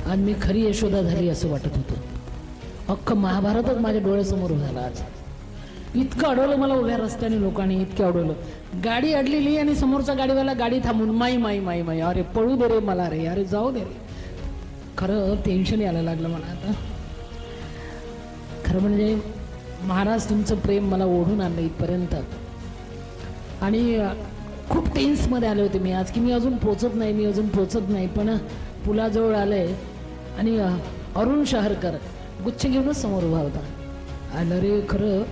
आज मी खरी यशोदा झाली असं वाटत होतं. अख्खं महाभारतच माझ्या डोळ्यासमोर झालं. आज इतकं अडवलं मला उभ्या रस्त्याने लोकांनी, इतकं अडवलं. गाडी अडलेली आणि समोरचा गाडीवाला गाडी थांबून माई माई माई माई, अरे पळू दे रे मला रे, अरे जाऊ दे रे. खरं टेन्शन यायला लागलं मला आता. खरं म्हणजे महाराज तुमचं प्रेम मला ओढून आणलं इथपर्यंत. आणि खूप टेन्समध्ये आले होते मी आज, की मी अजून पोचत नाही. पण पुलाजवळ आले आणि अरुण शहरकर गुच्छ घेऊनच समोर उभा होता. आलं रे खरं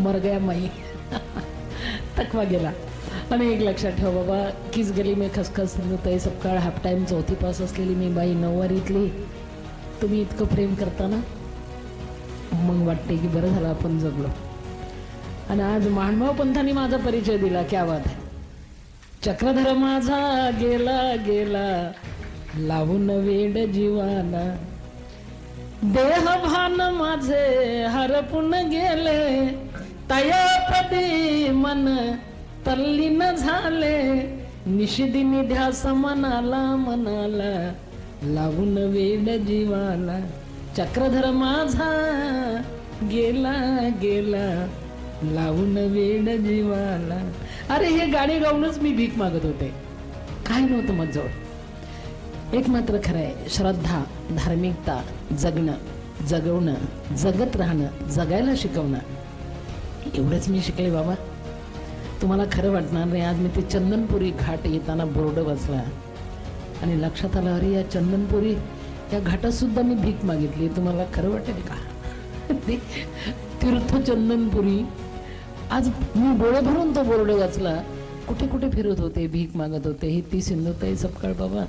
मर गया माई. तकवा गेला. आणि एक लक्षात ठेव बाबा, किस गली में खसखस तय सपकाळ हाफ टाईम चौथी पास असलेली मी बाई नऊवारीतली, तुम्ही इतकं प्रेम करताना मग वाटते की बरं झालं आपण जगलो. आणि आज महानुभाव पंथांनी माझा परिचय दिला. क्या बात आहे. चक्रधर माझा गेला गेला लावून वेड जीवाला, देहभान माझे हरपून गेले, तयापदी मन तल्लीन झाले, निशिदिनी ध्यास मनाला मनाला, लावून वेड जीवाला. चक्रधर माझा गेला गेला लावून वेड जीवाला. अरे हे गाणे गाऊनच मी भीक मागत होते, काय नव्हतं माझ्याजवळ. एक मात्र खरं आहे, श्रद्धा, धार्मिकता, जगणं, जगवणं, जगत राहणं, जगायला शिकवणं, एवढंच मी शिकले बाबा. तुम्हाला खरं वाटणार नाही. आज मी ते चंदनपुरी घाट येताना बोर्ड वाचला आणि लक्षात आलं, अरे या चंदनपुरी या घाटात सुद्धा मी भीक मागितली. तुम्हाला खरं वाटेल का? ते तीर्थ चंदनपुरी. आज मी डोळे भरून तो बोर्ड वाचला. कुठे कुठे फिरत होते, भीक मागत होते. ही ती सिंधुताई सपकाळ बाबा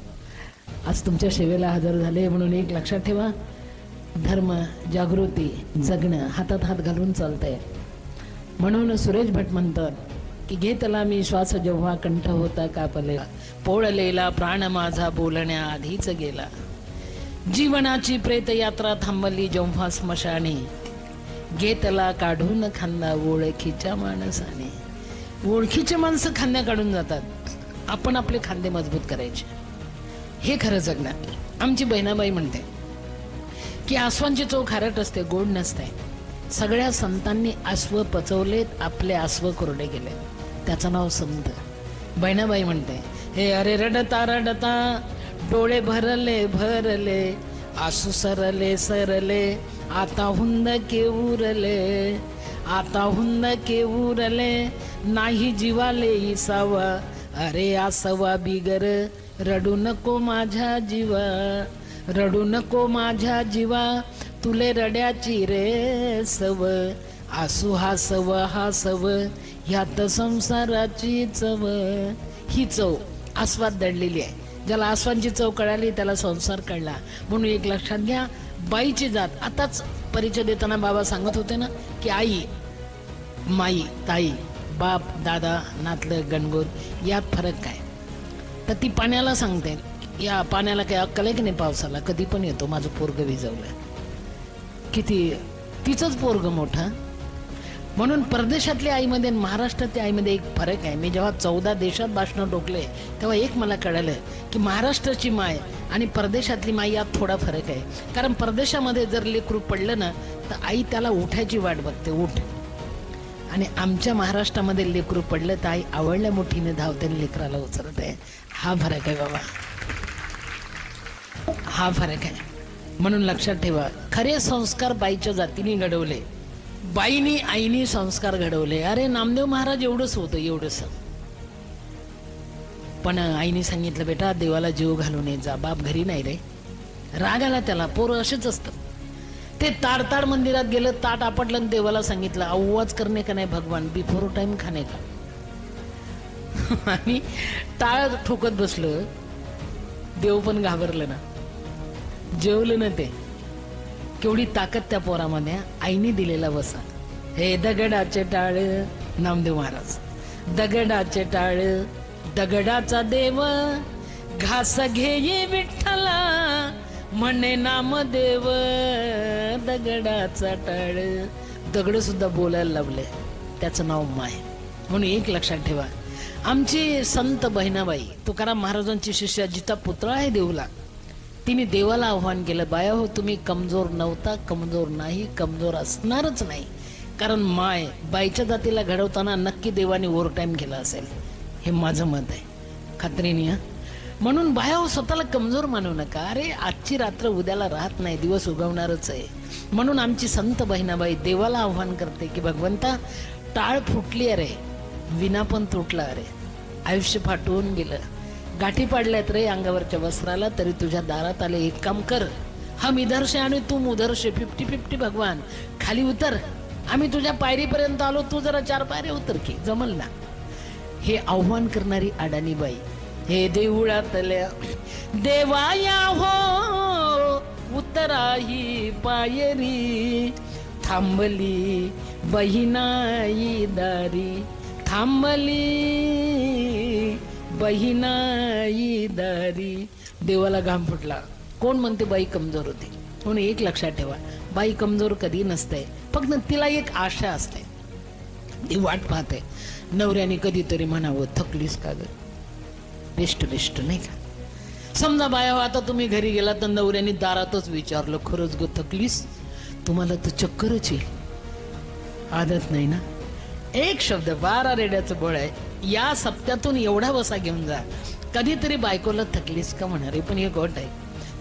आज तुमच्या सेवेला हजर झाले. म्हणून एक लक्षात ठेवा, धर्म, जागृती, जगणं हातात हात घालून चालतंय. म्हणून सुरेश भट म्हणतात की घेतला मी श्वास जेव्हा कंठ होता कापले, पोळलेला प्राण माझा बोलण्या आधीच गेला, जीवनाची प्रेतयात्रा थांबली जेव्हा स्मशाने, घेतला काढून खांदा ओळखीच्या माणसाने. ओळखीचे माणसं खांद्या काढून जातात, आपण आपले खांदे मजबूत करायचे. हे खरं जगणं. आमची बहिणाबाई म्हणते की आसवांची चव खारट असते, गोड नसते. सगळ्या संतांनी आश्व पचवलेत, आपले आश्व कोरडे गेले. त्याचं नाव संत. बहिणाबाई म्हणते, हे अरे रडता रडता डोळे भरले भरले, आसू सरले सरले, आता हुंद के उरले, आता हुंद के उरले, नाही जीवाले इसावा, अरे आसवा बिगर, रडू नको माझ्या जीवा, रडू नको माझ्या जीवा, तुले रड्याची रे सव, आसू हा सव हा सव, ह्यात संसाराची चव. ही चव आस्वाद दडलेली आहे. ज्याला आसवांची चव कळाली त्याला संसार कळला. म्हणून एक लक्षात घ्या, बाईची जात. आताच परिचय देताना बाबा सांगत होते ना की आई, माई, ताई, बाप, दादा, नातलं, गणगोर, यात फरक काय. तर ती पाण्याला सांगते, या पाण्याला काही अक्कल आहे की नाही, पावसाला कधी पण येतो. माझं पोरग विजवलं, किती तिचंच पोरग मोठं. म्हणून परदेशातल्या आईमध्ये आणि महाराष्ट्रातल्या आईमध्ये एक फरक आहे. मी जेव्हा 14 देशात भाषणं टोकले तेव्हा एक मला कळलं की महाराष्ट्राची माय आणि परदेशातली माय यात थोडा फरक आहे. कारण परदेशामध्ये जर लेकरू पडलं ना तर आई त्याला उठायची वाट बघते, उठ. आणि आमच्या महाराष्ट्रामध्ये लेकरू पडलं तर आई आवडल्या मोठीने धावते लेकराला उचलत आहे. हा फरक आहे बाबा, हा फरक आहे. म्हणून लक्षात ठेवा, खरे संस्कार बाईच्या जातीने घडवले, बाईनी आईनी संस्कार घडवले. अरे नामदेव महाराज एवढंच होतं, एवढंच. पण आईने सांगितलं, बेटा देवाला जीव घालून ये जा. बाप घरी नाही रे. राग आला त्याला. पोरं असेच असतं. ते ताडताड मंदिरात गेलं, ताट आपटलं आणि देवाला सांगितलं, आवाज करणे का नाही भगवान, बिफोर टाइम खाणे का. आणि टाळ ठोकत बसलं. देव पण घाबरलं ना, जेवलं ना. ते केवढी ताकद त्या पोरामध्ये. आईने दिलेला वसा. हे दगडाचे टाळ, नामदेव महाराज, दगडाचे टाळ, दगडाचा देव, घास घेई विठ्ठला, म्हणे नामदेव, दगडाचा टाळ. दगड सुद्धा बोलायला लागले. त्याचं नाव माय. म्हणून एक लक्षात ठेवा, आमची संत बहिणाबाई तुकाराम महाराजांची शिष्या, जिचा पुतळा आहे देऊला, तिने देवाला आव्हान केलं, बाया हो तुम्ही कमजोर नव्हता, कमजोर नाही, कमजोर असणारच नाही. कारण बाईच्या जातीला घडवताना नक्की देवाने ओव्हर टाईम केला असेल, हे माझं मत आहे खात्रीने. म्हणून बाया हो स्वतःला कमजोर मानू नका. अरे आजची रात्र उद्याला राहत नाही, दिवस उगवणारच आहे. म्हणून आमची संत बहिणाबाई देवाला आव्हान करते की भगवंता टाळ फुटली अरे, विना पण तुटला अरे, आयुष्य फाटून गेलं, गाठी पाडल्यात रे अंगावरच्या वस्त्राला, तरी तुझ्या दारात आले. एक काम कर, हम इधर से आणि तू उधर से, 50-50 भगवान, खाली उतर. आम्ही तुझ्या पायरीपर्यंत आलो, तू जरा 4 पायऱ्या उतर की, जमल ना. हे आव्हान करणारी अडाणी बाई. हे देऊळातल्या देवाया हो उतराही पायरी, थांबली बहिणाई दारी, थांबली बहिणाई दारी. देवाला घाम फुटला. कोण म्हणते बाई कमजोर होती? म्हणून एक लक्षात ठेवा, बाई कमजोर कधी नसते, फक्त तिला एक आशा असते, ती वाट पाहते नवऱ्याने कधीतरी म्हणावं थकलीस का ग, बेस्ट बेस्ट नाही का. समजा बाया हो आता तुम्ही घरी गेला तर नवऱ्याने दारातच विचारलं, खरंच ग थकलीस, तुम्हाला तर चक्करच येईल. आदत नाही ना. एक शब्द 12 रेड्याचं बळ आहे. या सप्त्यातून एवढा वसा घेऊन जा, कधीतरी बायकोला थकलीस का म्हणा रे. पण हे गोट आहे,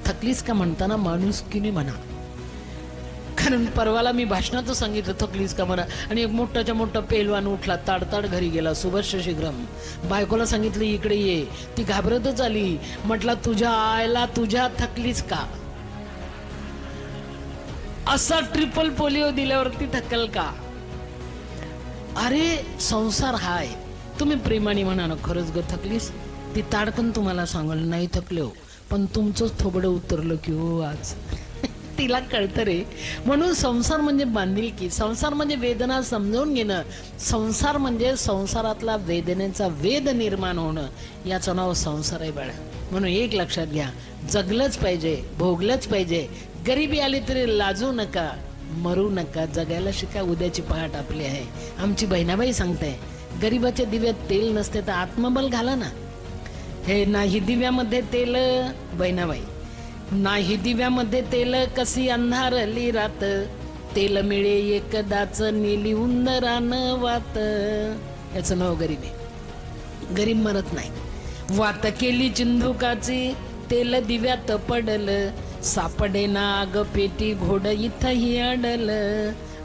थकलीस का म्हणताना माणुसकीने म्हणा. कारण परवाला मी भाषणातच सांगितलं थकलीस का म्हणा, आणि एक मोठाच्या मोठा पेलवान उठला, ताडताड घरी गेला, सुभाष शीघ्रम. बायकोला सांगितलं इकडे ये, ती घाबरतच आली. म्हटला तुझ्या आईला तुझ्या थकलीस का, असा ट्रिपल पोलिओ दिल्यावरती थकल का. अरे संसार हाय, तुम्ही प्रेमाने म्हणा ना, खरंच ग थकलीस, ती ताडकन तुम्हाला सांगल नाही थकले हो, पण तुमचंच थोबडं उतरलं की हो आज. तिला कळतं रे. म्हणून संसार म्हणजे बांधिलकी, संसार म्हणजे वेदना समजावून घेणं, संसार म्हणजे संसारातला वेदनेचा वेद निर्माण होणं, याचं नाव संसार आहे बाळा. म्हणून एक लक्षात घ्या, जगलंच पाहिजे, भोगलंच पाहिजे. गरिबी आली तरी लाजू नका, मरू नका, जगायला शिका, उद्याची पहाट आपली आहे. आमची बहिणाबाई सांगते, गरिबाच्या दिव्यात तेल नसते तर आत्मबल घाला ना. हे नाही दिव्यामध्ये तेल, बहिणाबाई नाही दिव्यामध्ये तेल, कशी अंधारली रात, तेल मिळे एकदाच नेली उंदरान वात. याचं नाव गरीब आहे. गरीब मरत नाही. वात केली चिंधुकाची, तेल दिव्यात पडल, सापडे ना आग पेटी, घोड इथंही अडल.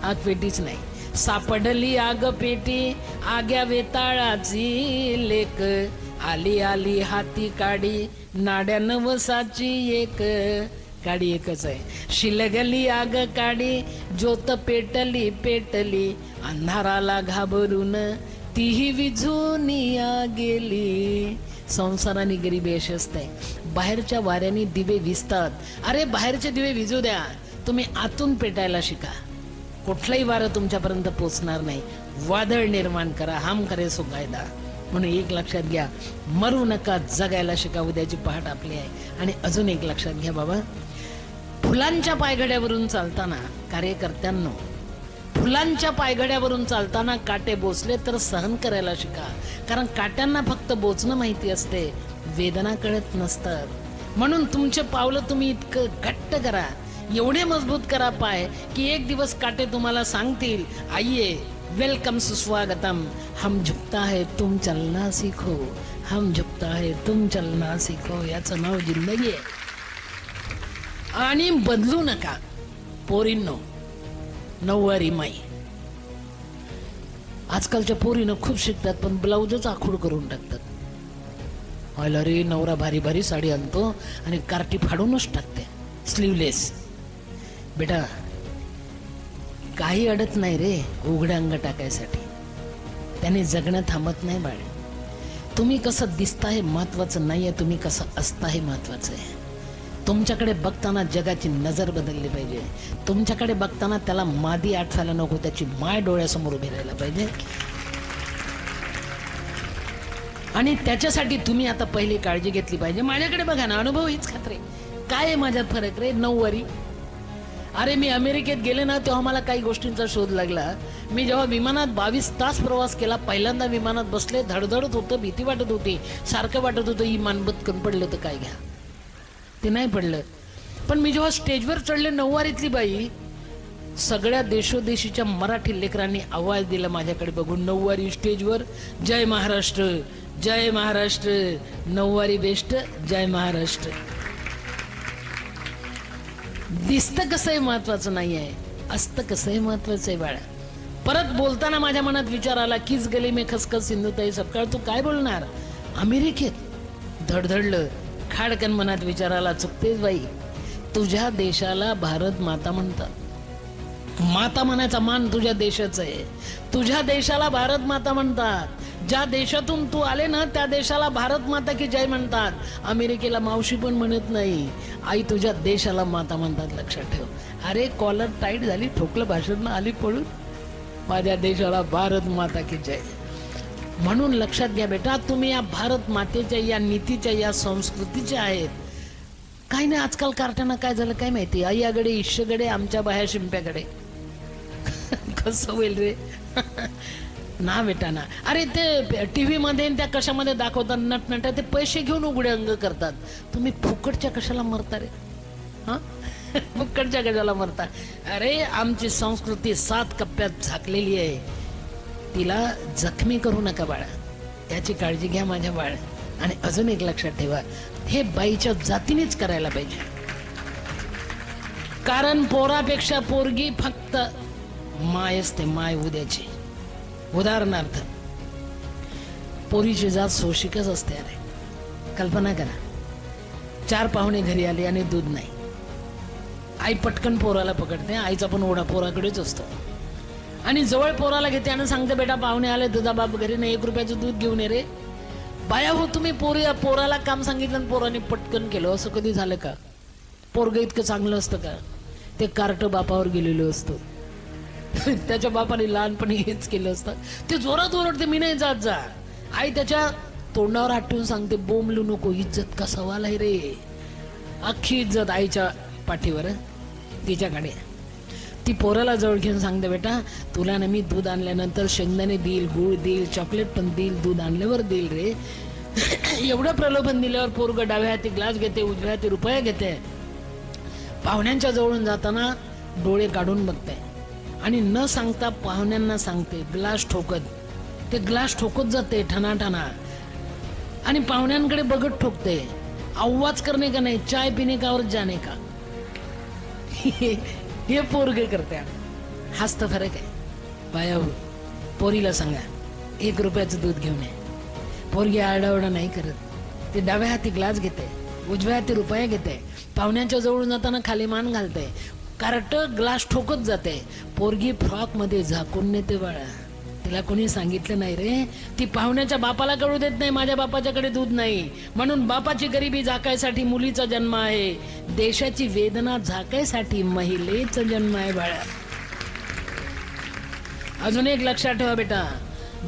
आग पेटीच नाही, सापडली आग पेटी, आग्या वेताळाची लेक, आली आली हाती काडी, नाड्या नवसाची एक. काडी एकच आहे. शिलगली आग काडी, ज्योत पेटली पेटली, अंधाराला घाबरून तीही विझून गेली. संसाराने गरिबी अशी असते, बाहेरच्या वाऱ्याने दिवे विजतात. अरे बाहेरचे दिवे विजू द्या, तुम्ही आतून पेटायला शिका, कुठलाही वारं तुमच्यापर्यंत पोचणार नाही. वादळ निर्माण करा, हम करे सो कायदा. म्हणून एक लक्षात घ्या, मरू नका, जगायला शिका, उद्याची पहाट आपली आहे. आणि अजून एक लक्षात घ्या बाबा, फुलांच्या पायघड्यावरून चालताना कार्यकर्त्यांनो, फुलांच्या पायघड्यावरून चालताना काटे बोचले तर सहन करायला शिका. कारण काट्यांना फक्त बोचणं माहिती असते, वेदना कळत नसतात. म्हणून तुमचे पावलं तुम्ही इतकं घट्ट करा, एवढे मजबूत करा पाय, की एक दिवस काटे तुम्हाला सांगतील, आइये वेलकम सुस्वागतम, हम झुकता है तुम चलना सीखो, हम झुकता है तुम चलना सीखो. याचं नाव जिंदगी आहे. आणि बदलू नका पोरींनो. 9वारी माई. आजकालच्या पोरीनं खूप शिकतात, पण ब्लाउजच आखूड करून टाकतात. व्हायला रे, नवरा भारी भारी साडी आणतो आणि कार्टी फाडूनच टाकते, स्लीवलेस. बेटा काही अडत नाही रे उघड्या अंग टाकायसाठी, त्याने जगणं थांबत नाही बाळ. तुम्ही कसं दिसता हे महत्वाचं नाहीये, तुम्ही कसं असता हे महत्वाचं आहे. तुमच्याकडे बघताना जगाची नजर बदलली पाहिजे. तुमच्याकडे बघताना त्याला मादी आठवायला नको, त्याची माय डोळ्यासमोर उभी राहायला पाहिजे. आणि त्याच्यासाठी तुम्ही आता पहिली काळजी घेतली पाहिजे. माझ्याकडे बघा ना, अनुभव हीच खात्री. काय आहे माझ्यात फरक रे? 9वारी. अरे मी अमेरिकेत गेले ना, तेव्हा मला काही गोष्टींचा शोध लागला. मी जेव्हा विमानात 22 तास प्रवास केला, पहिल्यांदा विमानात बसले, धडधडत होतं, भीती वाटत होती, सारखं वाटत होतं ही मानबत कमी पडलं तर काय घ्या. ते नाही पडलं. पण मी जेव्हा स्टेजवर चढले, नऊवारीतली बाई, सगळ्या देशोदेशीच्या मराठी लेकरांनी आवाज दिला माझ्याकडे बघून. नऊवारी स्टेजवर, जय महाराष्ट्र, जय महाराष्ट्र, नऊवारी बेस्ट, जय महाराष्ट्र. दिसतं कसंही महत्वाचं नाही आहे, असतं कसंही महत्वाचं आहे बाळा. परत बोलताना माझ्या मनात विचार आला, किस गली में खसखस सिंधुताई सपकाळ. तू काय बोलणार अमेरिकेत? धडधडलं, खाडकन मनात विचार आला, चुकतेच बाई. तुझ्या देशाला भारत माता म्हणतात. माता म्हणायचा मान तुझ्या देशाचा आहे. तुझ्या देशाला भारत माता म्हणतात. ज्या देशातून तू आले ना, त्या देशाला भारत माता की जय म्हणतात. अमेरिकेला मावशी पण म्हणत नाही, आई तुझ्या देशाला माता म्हणतात, लक्षात ठेव. अरे कॉलर टाईट झाली, ठोकलं भाषण, आली पळून. माझ्या देशाला भारत माता की जय. म्हणून लक्षात घ्या बेटा, तुम्ही या भारत मातेच्या, या नीतीच्या, या संस्कृतीच्या आहेत. काही नाही, आजकाल कार्ट्यांना काय झालं काय माहिती, आई आगडे ईश्वगडे, आमच्या बाह्या शिंप्याकडे. कसं होईल रे? ना बेटा ना. अरे ते टीव्ही मध्ये त्या कशामध्ये दाखवतात नटनट, ते पैसे घेऊन उघडे अंग करतात. तुम्ही फुकटच्या कशाला मरता रे? हा, फुकटच्या कशाला मरता? अरे आमची संस्कृती 7 कप्प्यात झाकलेली आहे, तिला जखमी करू नका बाळा. याची काळजी घ्या माझ्या बाळ. आणि अजून एक लक्षात ठेवा, हे बाईच्या जातीनेच करायला पाहिजे. कारण पोरापेक्षा पोरगी फक्त माय असते, माय उद्याची. उदाहरणार्थ, पोरीची जात सोशिकच असते. अरे कल्पना करा, 4 पाहुणे घरी आले आणि दूध नाही. आई पटकन पोराला पकडते, आईचा पण ओढा पोराकडेच असतो, आणि जवळ पोराला घेते आणि सांगते, बेटा पाहुणे आले, तुझा बाप घरी नाही, 1 रुपयाचं दूध घेऊन ये रे. बाया हो, तुम्ही पोराला काम सांगितलं आणि पोराने पटकन केलं, असं कधी झालं का? पोरग इतकं चांगलं असतं का? ते कार्ट बापावर गेलेलं असतं. त्याच्या बापाने लहानपणी हेच केलं असतं. ते जोरात ओरडते, मी नाही जात जा. आई त्याच्या तोंडावर हात ठेवून सांगते, बोंबलू नको, इज्जत का सवाल आहे रे. अख्खी इज्जत आईच्या पाठीवर, तिच्याकडे. ती पोराला जवळ घेऊन सांगते, बेटा तुला ना मी दूध आणल्यानंतर शेंगदाणे देईल, गूळ देईल, चॉकलेट पण देईल, दूध आणल्यावर देईल रे. एवढं प्रलोभन दिल्यावर पोरग डाव्या हाती ग्लास घेते, उजव्या हाती रुपया घेते. पाहुण्यांच्या जवळून जाताना डोळे काढून बघते आणि न सांगता पाहुण्यांना सांगते, ग्लास ठोकत. ते ग्लास ठोकत जाते ठणाठणा आणि पाहुण्यांकडे बघत ठोकते. आवाज करणे का नाही, चाय पिणे का और जाने का. हे पोरगे करते. हाच तर फरक आहे. बाया हो, पोरीला सांगा 1 रुपयाचं दूध घेऊन ये. पोरगी आरडाओरडा नाही करत. ते डाव्या हाती ग्लास घेते, उजव्या हाती रुपया घेते, पाहुण्यांच्या जवळून जाताना खाली मान घालते, कार्ट ग्लास ठोकत जाते. पोरगी फ्रॉक मध्ये झाकून नेते बाळा. तिला कोणी सांगितलं नाही रे. ती पाहुण्याच्या बापाला कळू देत नाही, माझ्या बापाच्याकडे दूध नाही. म्हणून बापाची गरिबी झाकायसाठी मुलीचा जन्म आहे, देशाची वेदना झाकायसाठी महिलेचा जन्म आहे बाळा. अजून एक लक्षात ठेवा बेटा,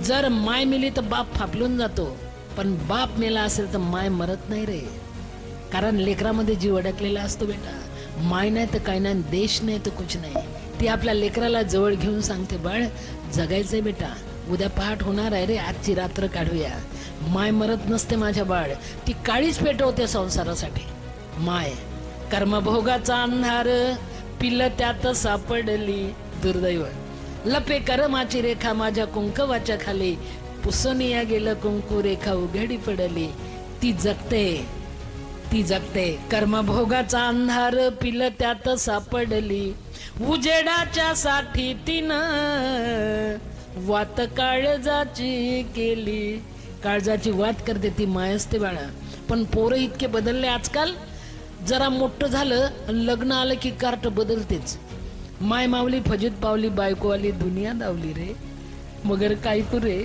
जर माय मेली तर बाप फापलून जातो, पण बाप मेला असेल तर माय मरत नाही रे. कारण लेकरामध्ये जीव अडकलेला असतो बेटा. माय नाही तर काय नाही, देश नाही तर कुछ नाही. ती आपल्या लेकराला जवळ घेऊन सांगते, बाळ जगायचंय बेटा, उद्या पहाट होणार आहे रे, आजची रात्र काढूया. माय मरत नसते माझ्या बाळ, ती काळीच पेटवते संसारासाठी. माय कर्मभोगाचा अंधार पिल्ल त्यात सापडली, दुर्दैव लपे कर्माची रेखा माझ्या कुंकवाच्या खाली, पुसनिया गेलं कुंकू रेखा उघडी पडली. ती जगते, ती जगते. कर्मभोगाचा अंधार पिल्ल त्यात सापडली, उजेडाच्या साठी तिनं वात काळजाची केली. काळजाची वात करते ती माय असते बाळा. पण पोरं इतके बदलले आजकाल. जरा मोठं झालं लग्न आलं की कार्ट बदलतेच. माय मावली फजित पावली, बायको आली दुनिया दावली रे. मगर काय तू रे.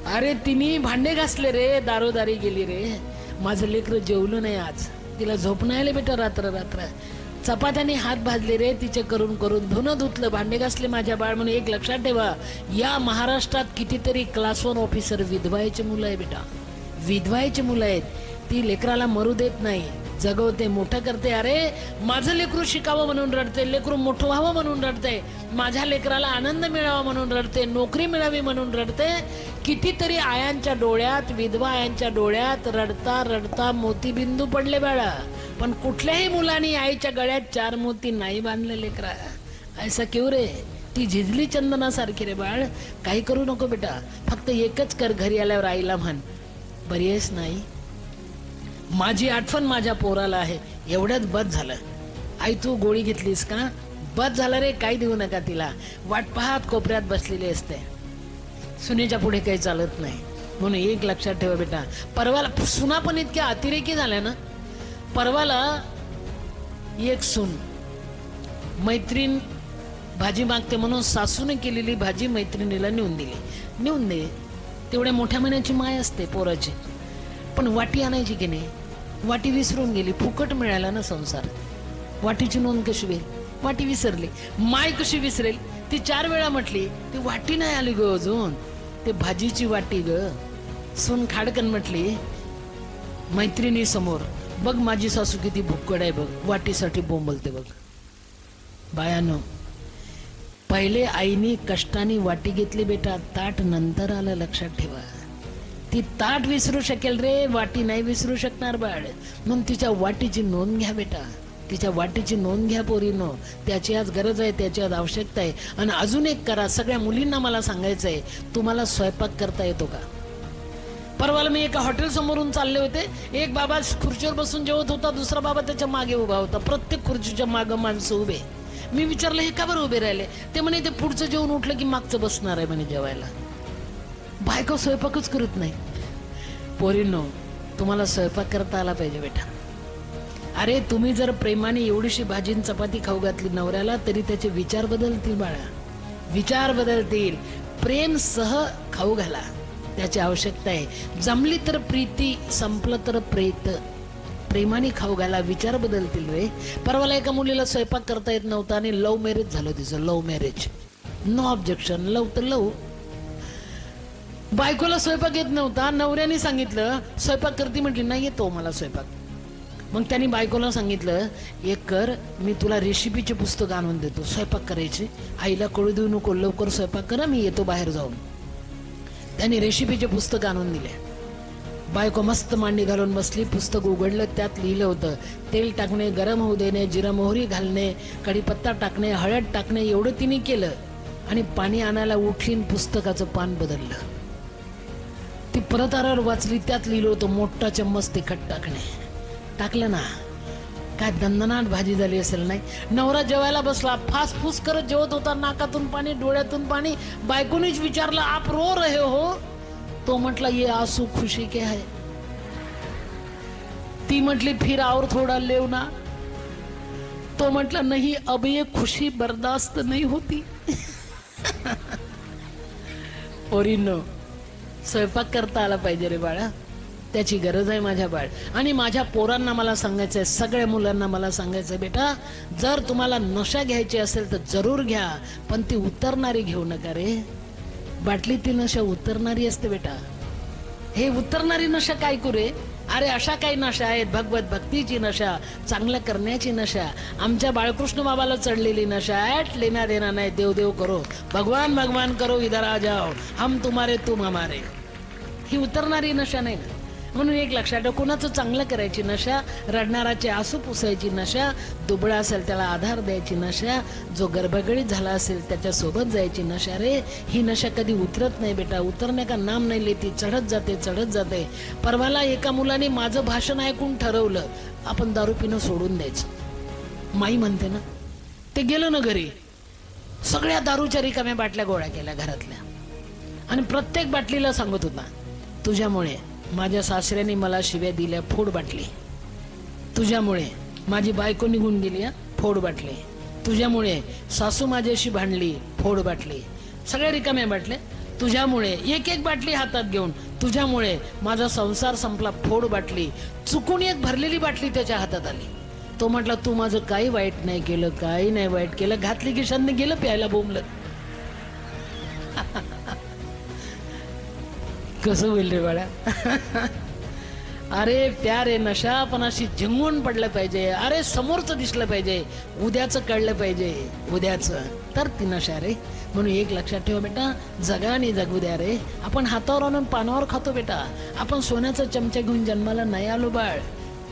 अरे तिने भांडे घासले रे, दारोदारी गेली रे. माझं लेकरं जेवलं नाही आज, तिला झोप नाही आले बेटा रात्र रात्र. चपात्याने हात भाजले रे तिचे करून करून, धुणं धुतलं, भांडे घासले माझ्या बाळ. म्हणून एक लक्षात ठेवा, या महाराष्ट्रात कितीतरी क्लास 1 ऑफिसर विधवायचे मुलं आहे बेटा, विधवायचे मुलं आहेत. ती लेकराला मरू देत नाही, जगवते, मोठं करते. अरे माझं लेकरू शिकावं म्हणून रडते, लेकरू मोठं व्हावं म्हणून रडते, माझ्या लेकराला आनंद मिळावा म्हणून रडते, नोकरी मिळावी म्हणून रडते. कितीतरी आयांच्या डोळ्यात, विधवा आयांच्या डोळ्यात रडता रडता मोतीबिंदू पडले बाळा. पण कुठल्याही मुलाने आईच्या गळ्यात 4 मोती नाही बांधले लेकरा. ऐसा क्यों रे? ती झिजली चंदनासारखी रे बाळ. काही करू नको बेटा, फक्त एकच कर, घरी आल्यावर आईला म्हण बरी आहेस नाही, माझी आठवण माझ्या पोराला आहे, एवढंच बस झालं. आई तू गोळी घेतलीस का? बस झालं रे, काही देऊ नका तिला. वाट पाहत कोपऱ्यात बसलेली असते. सुनेच्या पुढे काही चालत नाही. म्हणून एक लक्षात ठेवा बेटा, परवाला सुना पण इतक्या अतिरेकी झाल्या ना. परवाला एक सून मैत्रीण भाजी मागते म्हणून सासूने केलेली भाजी मैत्रिणीला नेऊन दिली. नेऊन दे, तेवढ्या मोठ्या महिन्याची माय असते पोराची. पण वाटी आणायची की नाही, वाटी विसरून गेली. फुकट मिळाला ना संसार. वाटीची नोंद कशी होईल? वाटी विसरली. माय कशी विसरेल? ती 4 वेळा म्हटली, ती वाटी नाही आली ग अजून, ते भाजीची वाटी ग. सून खाडकन म्हटली मैत्रिणी समोर, बघ माझी सासू किती भुक्कड आहे बघ, वाटीसाठी बोंबलते बघ. बायानो, पहिले आईनी कष्टाने वाटी घेतली बेटा, ताट नंतर आलं, लक्षात ठेवा. ती ताट विसरू शकेल रे, वाटी नाही विसरू शकणार बाळ. म्हणून तिच्या वाटीची नोंद घ्या बेटा, तिच्या वाटीची नोंद घ्या पोरीनो. त्याची आज गरज आहे, त्याची आज आवश्यकता आहे. आणि अजून एक करा, सगळ्या मुलींना मला सांगायचं आहे, तुम्हाला स्वयंपाक करता येतो का? परवाला मी एका हॉटेल समोरून चालले होते, एक बाबा खुर्चीवर बसून जेवत होता, दुसरा बाबा त्याच्या मागे उभा होता. प्रत्येक खुर्चीच्या मागं माणसं उभे. मी विचारलं हे का बरं उभे राहिले? ते म्हणे ते पुढचं जेवण उठलं की मागचं बसणार आहे म्हणे जेवायला. बायको स्वयंपाकच करत नाही. पोरींनो, तुम्हाला स्वयंपाक करता आला पाहिजे बेटा. अरे तुम्ही जर प्रेमाने एवढीशी भाजी चपाती खाऊ घातली नवऱ्याला, तरी त्याचे विचार बदलतील बाळा, विचार बदलतील. प्रेम सह खाऊ घाला, त्याची आवश्यकता आहे. जमली तर प्रीती, संपलं तर प्रेत. प्रेमाने खाऊ घाला, विचार बदलतील रे. परवाला एका मुलीला स्वयंपाक करता येत नव्हता आणि लव्ह मॅरेज झालं तिचं. लव्ह मॅरेज, नो ऑब्जेक्शन, लव तर लव. बायकोला स्वयंपाक येत नव्हता, नवऱ्याने सांगितलं स्वयंपाक करते, म्हटली नाही येतो मला स्वयंपाक. मग त्यांनी बायकोला सांगितलं एक कर, मी तुला रेसिपीचे पुस्तक आणून देतो, स्वयंपाक करायचे, आईला कळू देऊ नको, लवकर स्वयंपाक करा, मी येतो बाहेर जाऊन. त्यांनी रेसिपीचे पुस्तक आणून दिले. बायको मस्त मांडी घालून बसली, पुस्तक उघडलं, त्यात लिहिलं होतं तेल टाकणे, गरम होऊ देणे, जिरा मोहरी घालणे, कढीपत्ता टाकणे, हळद टाकणे, एवढं तिने केलं. आणि पाणी आणायला उठली, पुस्तकाचं पान बदललं. ती परत आरावर वाचली, त्यात लिहिलं होतं मोठा चम्मच तिखट टाकणे. टाकलं ना, काय दणदणाट भाजी झाली असेल नाही. नवरा जेवायला बसला, फासफूस करत जेवत होता, नाकातून पाणी, डोळ्यातून पाणी. बायकोनीच विचारलं आप रो रहे हो? तो म्हटला ये आंसू खुशी के है. ती म्हटली फिर और थोड़ा लेव ना. तो म्हटला नहीं अब ये खुशी बर्दाश्त नहीं होती. पोरींनो, स्वयंपाक करता आला पाहिजे रे बाळा, त्याची गरज आहे माझ्या बाळ. आणि माझ्या पोरांना मला सांगायचंय, सगळ्या मुलांना मला सांगायचंय, बेटा जर तुम्हाला नशा घ्यायची असेल तर जरूर घ्या, पण ती उतरणारी घेऊ नका रे. बाटली ती नशा उतरणारी असते बेटा. हे उतरणारी नशा काय करू? अरे अशा काही नशा आहेत, भगवत भक्तीची नशा, चांगलं करण्याची नशा, आमच्या बाळकृष्ण बाबाला चढलेली नशा. ऍट लेना देना नाही, देव देव करो, भगवान भगवान करो, इधर आ जाओ, हम तुम्हारे तुम हमारे. ही उतरणारी नशा नाही ना. म्हणून एक लक्षात ठेव, कुणाचं चांगलं करायची नशा, रडणाराचे आसू पुसायची नशा, दुबळा असेल त्याला आधार द्यायची नशा, जो गर्भगळीत झाला असेल त्याच्या सोबत जायची नशा. रे ही नशा कधी उतरत नाही बेटा, उतरण्या का नाम नाही लेती, चढत जाते चढत जाते. परवाला एका मुलाने माझं भाषण ऐकून ठरवलं आपण दारू पिणं सोडून द्यायचं. माई म्हणते ना, ते गेलं ना घरी, सगळ्या दारूच्या रिकाम्या बाटल्या गोळा केल्या घरातल्या, आणि प्रत्येक बाटलीला सांगत होता तुझ्यामुळे माझ्या सासऱ्याने मला शिव्या दिल्या, फोड बाटली. तुझ्यामुळे माझी बायको निघून गेली, फोड बाटली. तुझ्यामुळे सासू माझ्याशी भांडली, फोड बाटली. सगळ्या रिकाम्या बाटल्या तुझ्यामुळे, एक एक बाटली हातात घेऊन, तुझ्यामुळे माझा संसार संपला, फोड बाटली. चुकून एक भरलेली बाटली त्याच्या हातात आली. तो म्हटला तू माझं काही वाईट नाही केलं, काही नाही वाईट केलं. घातली की शांत गेलं प्यायला बोंबलं. कसं होईल रे बाळा? अरे प्यारे नशा पण अशी झिंगून पडलं पाहिजे. अरे समोरचं दिसलं पाहिजे, उद्याचं कळलं पाहिजे, उद्याचं, तर ती नशा रे. म्हणून एक लक्षात ठेवा बेटा, जगाने जगू द्या रे. आपण हातावर आणून पानावर खातो बेटा. आपण सोन्याचा चमचा घेऊन जन्माला नाही आलो बाळ.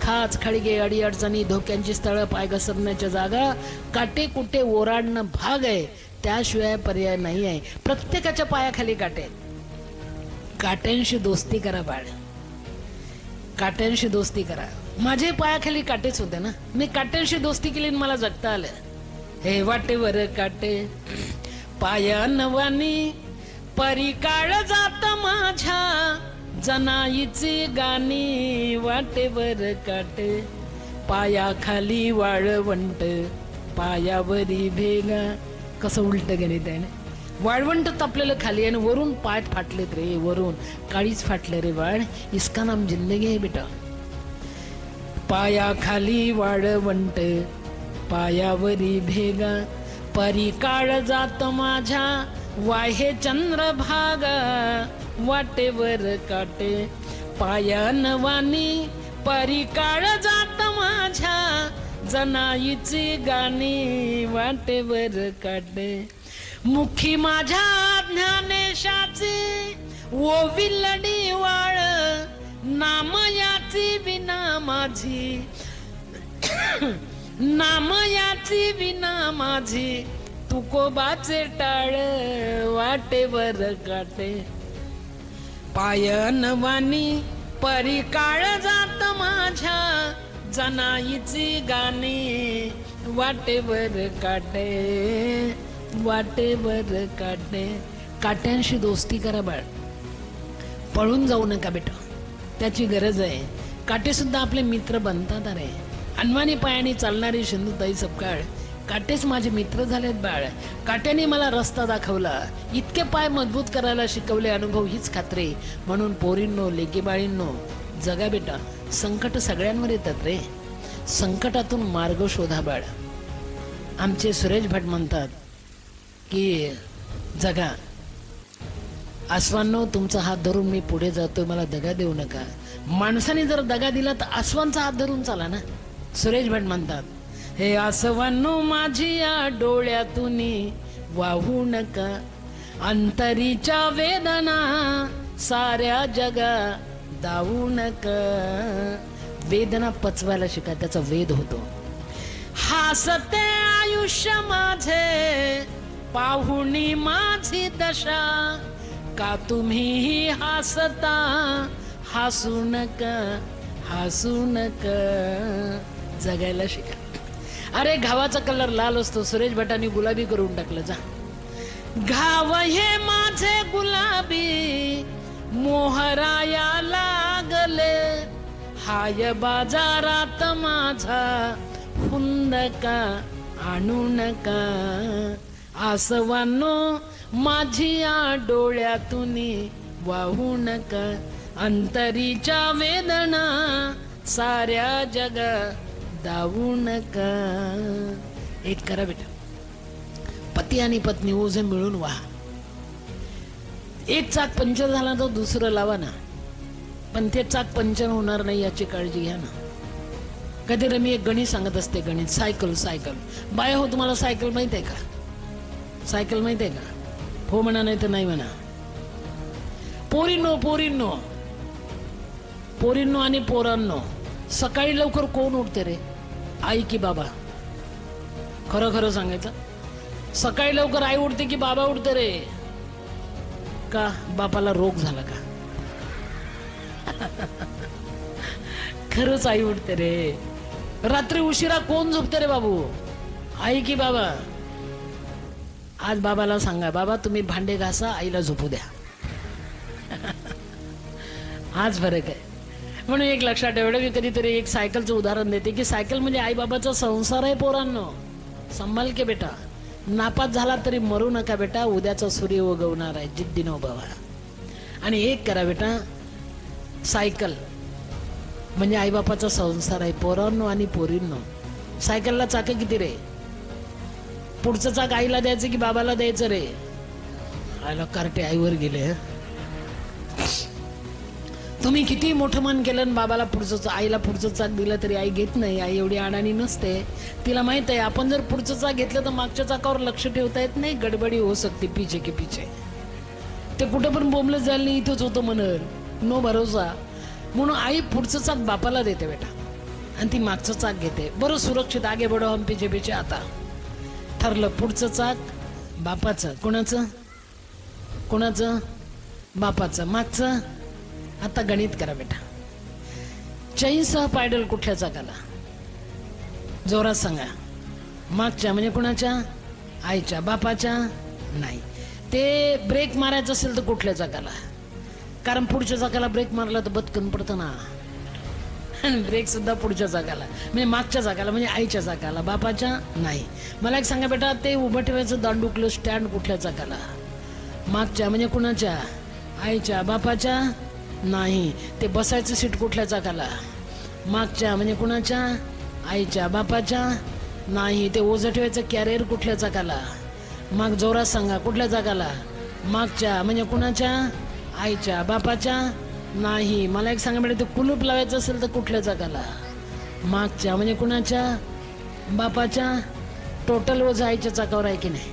खाच खळगे अडी अडचणी धोक्यांची स्थळं पाय घसरण्याच्या जागा काटे कुटे ओराडणं भाग आहे, त्याशिवाय पर्याय नाही आहे. प्रत्येकाच्या पायाखाली काटे. काट्यांशी दोस्ती करा बाळ, काट्यांशी दोस्ती करा. माझे पायाखाली काटेच होते ना, मी काट्यांशी दोस्ती केली, मला जगता आलं. हे वाटेवर काटे पायानवानी परी काळ जात माझ्या जनाईची गाणी. वाटेवर काटे पायाखाली वाळवंट पायावरी भेगा. कसं उलट गणित आहे ना. वाळवंट तापलेलं खाली आणि वरून पाय फाटलेत रे, वरून काळीच फाटले रे बाळ. इसका नाम जिंदगी आहे बेटा. पायाखाली वाळवंट पायावरी भेगा परी काळ जात माझ्या वाहे चंद्रभागा. वाटेवर काटे पायानवानी परी काळ जात माझ्या जनाईची गाणी. वाटेवर काटे मुखी माझ्या ज्ञानेशाची ओविलडी वाळ नामयाची विना माझी. नामयाची विना माझी तुकोबाचे टाळ. वाटेवर काटे पायनवानी परी काळ जात माझ्या जनाईची गाणी. वाटेवर काटे वाटेवर काटे. काट्यांशी दोस्ती करा बाळ, पळून जाऊ नका बेटा, त्याची गरज आहे. काटे सुद्धा आपले मित्र बनतात. अरे अनवाणी पायाने चालणारी सिंधुताई सपकाळ काटेच माझे मित्र झालेत बाळ. काट्याने मला रस्ता दाखवला, इतके पाय मजबूत करायला शिकवले. अनुभव हीच खात्री. म्हणून पोरींनो, लेकीबाळींनो, जगा बेटा. संकट सगळ्यांवर येतात रे, संकटातून मार्ग शोधा बाळ. आमचे सुरेश भट म्हणतात की जगा. आसवांनो, तुमचा हात धरून मी पुढे जातोय, मला दगा देऊ नका. माणसाने जर दगा दिला तर आसवांचा हात धरून चाला ना. सुरेश भट म्हणतात, हे आसवांनो माझी या डोळ्यातून वाहू नका. अंतरीच्या वेदना साऱ्या जगा दावू नका. वेदना पचवायला शिका, त्याचा वेद होतो. हासते आयुष्य माझे पाहुणी माझी दशा. का तुम्ही हसता हसू नका, हसू नका. जगायला शिका. अरे घावाचा कलर लाल असतो, सुरेश भटांनी गुलाबी करून टाकलं. जा. घाव हे माझे गुलाबी मोहराया लागले. हाय बाजारात माझा हुंदका आणू नका. आसवांनो माझी या डोळ्यातून वाहू नका. अंतरीच्या वेदना साऱ्या जगा दावू नका. एक करा बेटा, पती आणि पत्नी ओझे मिळून वाहा. एक चाक पंक्चर झाला तर दुसरं लावा ना, पण ते चाक पंक्चर होणार नाही याची काळजी घ्या ना. कधी मी एक गणित सांगत असते, गणित. सायकल सायकल बाय हो, तुम्हाला सायकल माहित आहे का? सायकल माहित आहे का? हो म्हणा, नाही तर नाही म्हणा. पोरींनो पोरींनो पोरींनो आणि पोरांनो, सकाळी लवकर कोण उठते रे, आई की बाबा? खरं खरं सांगायचं, सकाळी लवकर आई उठते की बाबा उठते रे? का बापाला रोग झाला का? खरंच आई उठते रे. रात्री उशिरा कोण झोपते रे बाबू, आई की बाबा? आज बाबाला सांगा, बाबा तुम्ही भांडे घासा, आईला झोपू द्या. आज फरक आहे. म्हणून एक लक्षात ठेवा, मी कधीतरी एक सायकलचं उदाहरण देते की सायकल म्हणजे आई बाबाचा संसार आहे. पोरांनो संभाल के बेटा, नापास झाला तरी मरू नका बेटा, उद्याचा सूर्य उगवणार आहे, जिद्दीनं उभा व्हा. आणि एक करा बेटा, सायकल म्हणजे आई बापाचा संसार आहे. पोरांनो आणि पोरींनो, सायकलला चाक किती रे? पुढचं चाक आईला द्यायचं की बाबाला द्यायचं रे? आईला कार्टे आईवर गेले. तुम्ही किती मोठं मन केलं, बाबाला पुढचं आईला पुढचं चाक दिलं तरी आई घेत नाही. आई एवढी अडाणी नसते, तिला माहित आहे आपण जर पुढचं चाक घेतलं तर मागच्या चाकावर लक्ष ठेवता येत नाही, गडबडी हो सकते पीछे के पीछे. ते कुठं पण बोंबलत जायला नाही, इथंच होतं म्हणून, नो भरोसा. म्हणून आई पुढचं चाक बापाला देते बेटा. आणि ती मागचं चाक घेते. बरं सुरक्षित आगे बडो हम पीछे पीछे. आता ठरलं पुढचं चाक बापाचं. कोणाचं? कोणाचं? बापाचं. मागचं? आता गणित करा बेटा. चैनसह पायडल कुठल्या चाकाला? जोरात सांगा. मागच्या म्हणजे कुणाच्या? आईच्या. बापाच्या? नाही. ते ब्रेक मारायचं असेल तर कुठल्या चाकाला? कारण पुढच्या चाकाला ब्रेक मारला तर बदकन पडतं ना. ब्रेक सुद्धा पुढच्या चाकाला म्हणजे मागच्या चाकाला म्हणजे आईच्या चाकाला. बापाच्या नाही. मला एक सांगा बेटा, ते उभं ठेवायचं दांडुकलं स्टँड कुठल्या चाकाला? मागच्या म्हणजे कुणाच्या? आईच्या. बापाच्या नाही. ते बसायचं सीट कुठल्या चाकाला? मागच्या म्हणजे कुणाच्या? आईच्या. बापाच्या नाही. ते ओझं ठेवायचं कॅरियर कुठल्या चाकाला? माग जोरात सांगा. कुठल्या चाकाला? मागच्या म्हणजे कुणाच्या? आईच्या. बापाच्या नाही. मला एक सांगा बेटा, ते कुलूप लावायचं असेल तर कुठल्या चाकाला? मागच्या म्हणजे कुणाच्या? बापाच्या. टोटल ओझं आईच्या चाकावर आहे की नाही?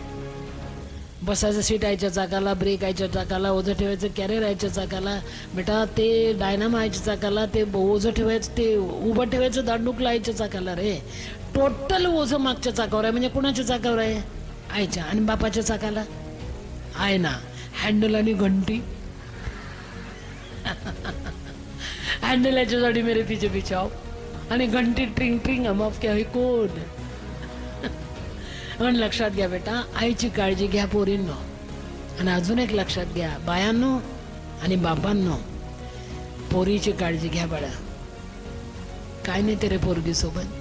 बसायचं सीट आईच्या चाकाला, ब्रेक आईच्या चाकाला, ओझं ठेवायचं कॅरियर आईच्या चाकाला. बेटा ते डायनामा आईच्या चाकाला, ते ओझं ठेवायचं, ते उभं ठेवायचं दांडुकला आईच्या चाकाला रे. टोटल ओझं मागच्या चाकावर आहे म्हणजे कुणाच्या चाकावर आहे? आईच्या. आणि बापाच्या चाकाला आहे ना हँडल आणि घंटी. हँडल याच्यासाठी मेरे पीछे पीछे आओ आणि घंटी ट्रिंग ट्रिंग हम आपके है कोण. पण लक्षात घ्या बेटा, आईची काळजी घ्या पोरींनो. आणि अजून एक लक्षात घ्या बायांनो आणि बापांनो, पोरीची काळजी घ्या बाळा. काय नाही ते रे पोरगी सोबत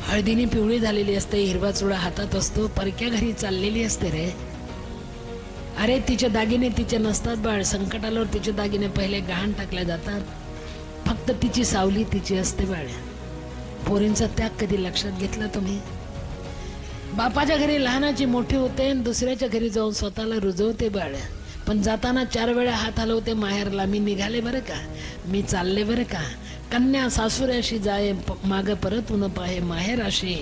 हळदीने पिवळी झालेली असते, हिरवा चुडा हातात असतो, परक्या घरी चाललेली असते रे. अरे तिचे दागिने तिचे नसतात बाळ. संकट आल्यावर तिचे दागिने पहिले गहाण टाकले जातात. फक्त तिची सावली तिची असते बाळ. पोरींचा त्याग कधी लक्षात घेतला तुम्ही? बापाच्या घरी लहानाची मोठी होते, दुसऱ्याच्या घरी जाऊन स्वतःला रुजवते बाळ. पण जाताना 4 वेळा हात हलवते माहेरला. मी निघाले बरं का, मी चालले बरं का. कन्या सासुऱ्याशी जाय माग परत ऊन पाहे माहेराशी.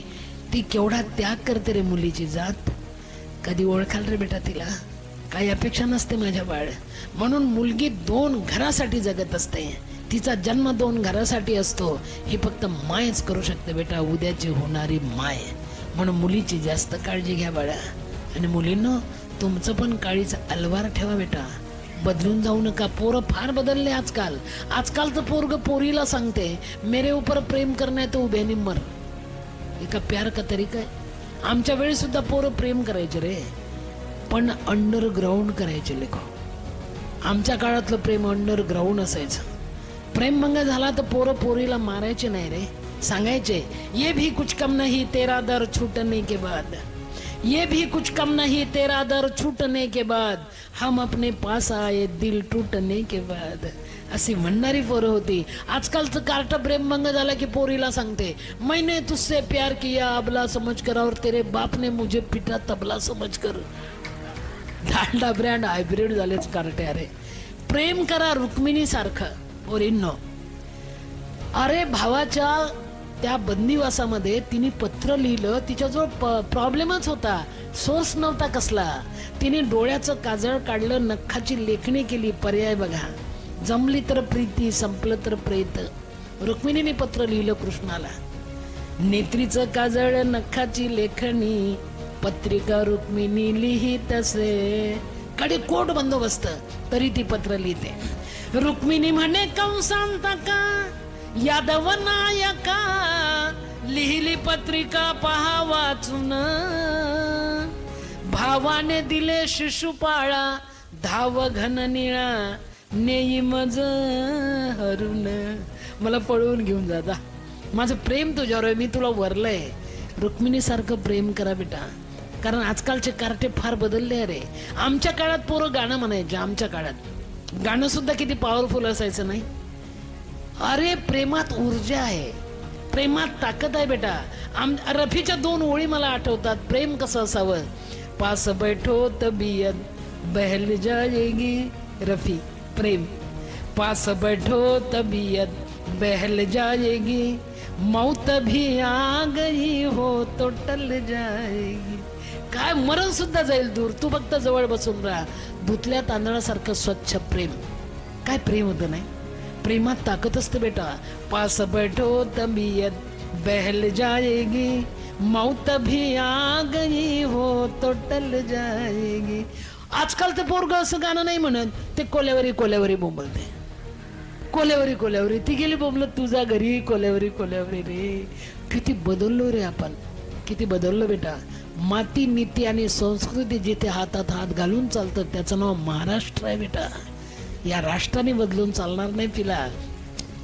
ती केवढा त्याग करते रे मुलीची जात. कधी ओळखाल रे बेटा तिला? काही अपेक्षा नसते माझ्या बाळ. म्हणून मुलगी 2 घरासाठी जगत असते. तिचा जन्म 2 घरासाठी असतो. ही फक्त मायच करू शकते बेटा, उद्याची होणारी माय. म्हणून मुलीची जास्त काळजी घ्या बाळा. आणि मुलींनो, तुमचं पण काळीचा अलवार ठेवा बेटा. बदलून जाऊ नका. पोरं फार बदलले आजकाल. आजकालचं पोरग पोरीला सांगते मेरे ऊपर प्रेम करणे तो उभ्याने मर. एका प्यार का तरीका आहे. आमच्या वेळी सुद्धा पोरं प्रेम करायचे रे, पण अंडरग्राऊंड करायचे लेखो. आमच्या काळातलं प्रेम अंडरग्राऊंड असायचं. प्रेमभंग झाला तर पोरं पोरीला मारायचे नाही रे, सांगायचे ये भी कुछ कम नहीं तेरा दर छूटने के बाद, ये भी कुछ कम नहीं तेरा दर छूटने के बाद, हम अपने पास आए दिल टूटने के बाद. अशी म्हणणारी पोरं होती. आजकालचं कार्ट प्रेमभंग झाला की पोरीला सांगते मैंने तुझसे प्यार किया अबला समझ कर और तेरे बाप ने मुझे पिटा तबला समझ कर. डालडा ब्रँड हायब्रिड झालेच कार्टे. अरे प्रेम करा रुक्मिणी सारखं पोरींनो. अरे भावाच्या त्या बंदिवासामध्ये तिने पत्र लिहिलं. तिच्याजवळ प्रॉब्लेमच होता, सोर्स नव्हता कसला. तिने डोळ्याचं काजळ काढलं, नखाची लेखणी केली. पर्याय बघा, जमली तर प्रीती, संपलं तर प्रेत. रुक्मिणीने पत्र लिहिलं कृष्णाला. नेत्रीचं काजळ, नखाची लेखणी, पत्रिका रुक्मिणी लिहित असे. कडे कोट बंदोबस्त तरी ती पत्र लिहिते. रुक्मिणी म्हणे कंसांतका यादव नायका, लिहिली पत्रिका पहा वाचून, भावाने दिले शिशुपाळा, धाव घन निळा, नेई मज हरून. मला पळवून घेऊन जाता, माझं प्रेम तुझ्यावर, मी तुला वरलंय. रुक्मिणी सारखं प्रेम करा बेटा. कारण आजकालचे कार्टे फार बदलले. अरे आमच्या काळात पोरं गाणं म्हणायचे. आमच्या काळात गाणं सुद्धा किती पॉवरफुल असायचं नाही. अरे प्रेमात ऊर्जा आहे, प्रेमात ताकद आहे बेटा. रफीच्या 2 ओळी मला आठवतात. प्रेम कसं असावं. पास बैठो तबीयत बहल जाएगी. रफी प्रेम. पास बैठो तबीयत बहल जाएगी, मौत भी आ गई हो तो टल जाएगी. काय मरण सुद्धा जाईल दूर, तू फक्त जवळ बसून राहा. धुतल्या तांदळासारखं स्वच्छ प्रेम. काय प्रेम होतं नाही. प्रेमात ताकद असते बेटा. पास बैठो तबीयत बहल जाएगी, मौत भी आ गई हो तो टल जाएगी. आजकाल ते पोरग असं गाणं नाही म्हणत, ते कोल्यावरी कोल्यावरी बोंबलते. कोल्यावरी कोल्यावरी ती गेली बोंबलत तुझ्या घरी, कोल्यावरी कोल्यावरी रे. किती बदललो रे आपण, किती बदललो बेटा. माती नीती आणि संस्कृती जिथे हातात हात घालून चालतं त्याचं नाव महाराष्ट्र आहे बेटा. या राष्ट्राने बदलून चालणार नाही तिला.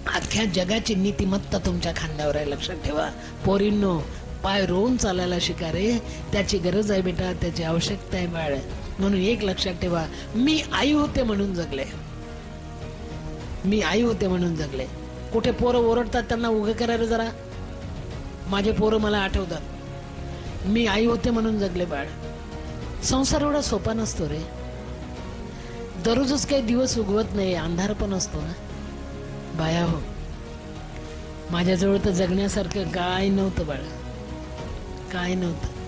अख्ख्या जगाची नीतिमत्ता तुमच्या खांद्यावर आहे, लक्षात ठेवा. पोरींनो, पाय रोवून चालायला शिका रे. त्याची गरज आहे बेटा, त्याची आवश्यकता आहे बाळ. म्हणून एक लक्षात ठेवा, मी आई होते म्हणून जगले, मी आई होते म्हणून जगले. कुठे पोरं ओरडतात त्यांना उभं करायला जरा. माझे पोरं मला आठवतात, मी आई होते म्हणून जगले बाळ. संसार एवढा सोपा नसतो रे. दररोजच काही दिवस उगवत नाही, अंधार पण असतो ना बाया हो. माझ्याजवळ तर जगण्यासारखं काय नव्हतं बाळ, काय नव्हतं.